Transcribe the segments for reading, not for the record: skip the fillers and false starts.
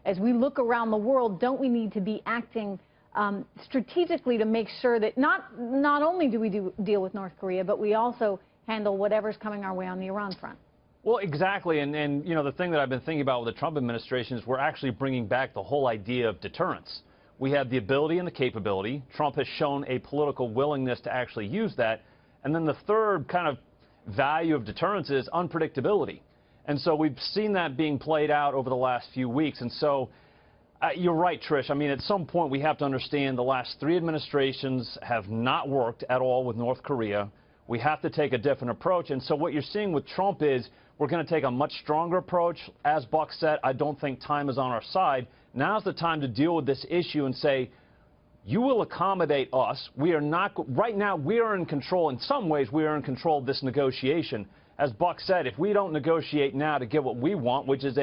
as we look around the world, don't we need to be acting strategically to make sure that not only do we deal with North Korea, but we also handle whatever's coming our way on the Iran front? Well, exactly. And you know, the thing that I've been thinking about with the Trump administration is we're actually bringing back the whole idea of deterrence. We have the ability and the capability. Trump has shown a political willingness to actually use that. And then the third kind of value of deterrence is unpredictability. And so we've seen that being played out over the last few weeks. And so you're right, Trish. I mean, at some point we have to understand the last 3 administrations have not worked at all with North Korea. We have to take a different approach. And so what you're seeing with Trump is we're going to take a much stronger approach. As Buck said, I don't think time is on our side. Now's the time to deal with this issue and say, you will accommodate us. We are not, right now, we are in control. In some ways, we are in control of this negotiation. As Buck said, if we don't negotiate now to get what we want, which is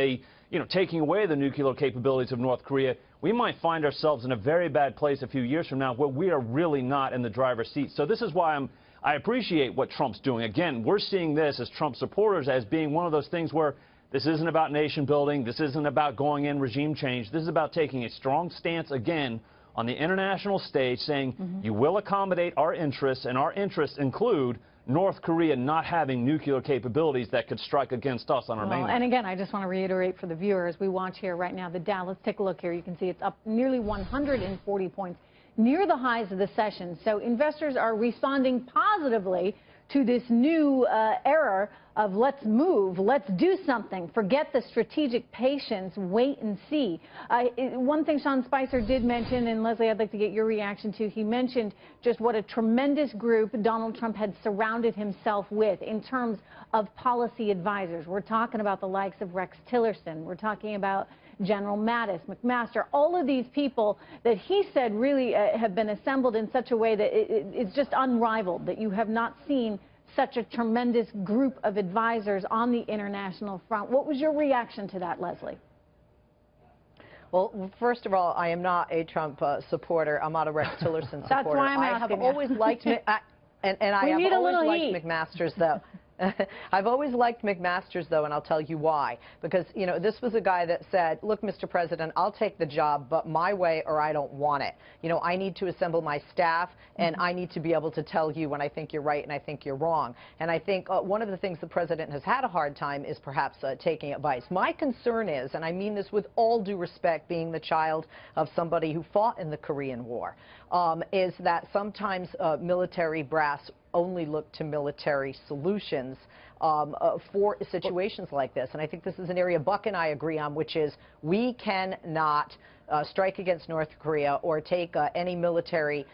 taking away the nuclear capabilities of North Korea, we might find ourselves in a very bad place a few years from now where we are really not in the driver's seat. So this is why I appreciate what Trump's doing. Again, we're seeing this as Trump supporters as being one of those things where this isn't about nation building. This isn't about going in regime change. This is about taking a strong stance again on the international stage saying you will accommodate our interests, and our interests include North Korea not having nuclear capabilities that could strike against us on our mainland. And again, I just want to reiterate for the viewers, we watch here right now the Dow. Let's take a look here. You can see it's up nearly 140 points, near the highs of the session. So investors are responding positively to this new era of let's move, let's do something, forget the strategic patience, wait and see. One thing Sean Spicer did mention, and Leslie, I'd like to get your reaction to, he mentioned just what a tremendous group Donald Trump had surrounded himself with in terms of policy advisors. We're talking about the likes of Rex Tillerson. We're talking about General Mattis, McMaster, all of these people that he said really have been assembled in such a way that it's just unrivaled, that you have not seen such a tremendous group of advisors on the international front. What was your reaction to that, Leslie? Well, first of all, I am not a Trump supporter. I'm not a Rex Tillerson supporter. That's why I'm asking. I have always liked McMaster's, though. I've always liked McMaster's, though, and I'll tell you why. Because, you know, this was a guy that said, look, Mr. President, I'll take the job, but my way or I don't want it. You know, I need to assemble my staff, and I need to be able to tell you when I think you're right and I think you're wrong. And I think one of the things the President has had a hard time is perhaps taking advice. My concern is, and I mean this with all due respect, being the child of somebody who fought in the Korean War, is that sometimes military brass only look to military solutions for situations like this. And I think this is an area Buck and I agree on, which is we cannot strike against North Korea or take any military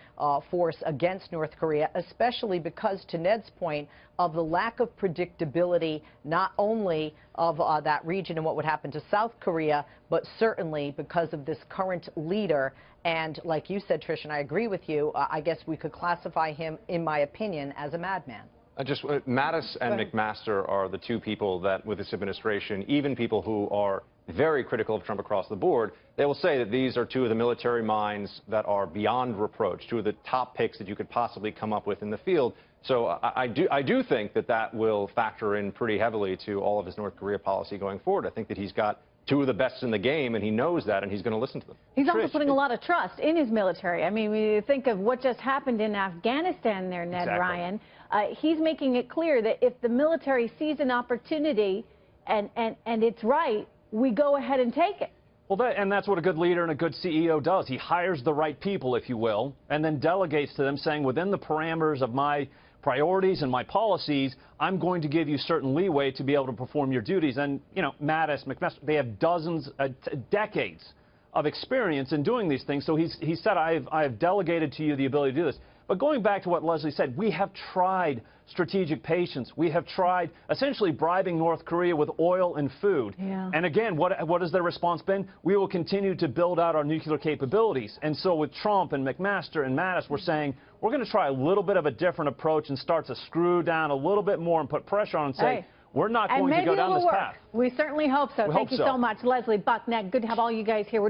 force against North Korea, especially because, to Ned's point, of the lack of predictability, not only of that region and what would happen to South Korea, but certainly because of this current leader. And like you said, Trish, and I agree with you, I guess we could classify him, in my opinion, as a madman. Mattis and McMaster are the two people that, with this administration, even people who are very critical of Trump across the board, they will say that these are two of the military minds that are beyond reproach, two of the top picks that you could possibly come up with in the field. So I do think that that will factor in pretty heavily to all of his North Korea policy going forward. I think that he's got two of the best in the game, and he knows that, and he's going to listen to them. He's also putting a lot of trust in his military. I mean, when you think of what just happened in Afghanistan there, Ned Ryan, he's making it clear that if the military sees an opportunity and it's right, we go ahead and take it. Well, and that's what a good leader and a good CEO does. He hires the right people, if you will, and then delegates to them, saying, within the parameters of my priorities and my policies, I'm going to give you certain leeway to be able to perform your duties. And, you know, Mattis, McMaster, they have dozens, decades of experience in doing these things. So he said, I have delegated to you the ability to do this. But going back to what Leslie said, we have tried strategic patience. We have tried essentially bribing North Korea with oil and food. Yeah. And again, what has their response been? We will continue to build out our nuclear capabilities. And so with Trump and McMaster and Mattis, we're saying we're going to try a little bit of a different approach and start to screw down a little bit more and put pressure on and say, we're not going to go down this path. We certainly hope so. Thank you so much. Leslie, Buck, Ned, good to have all you guys here.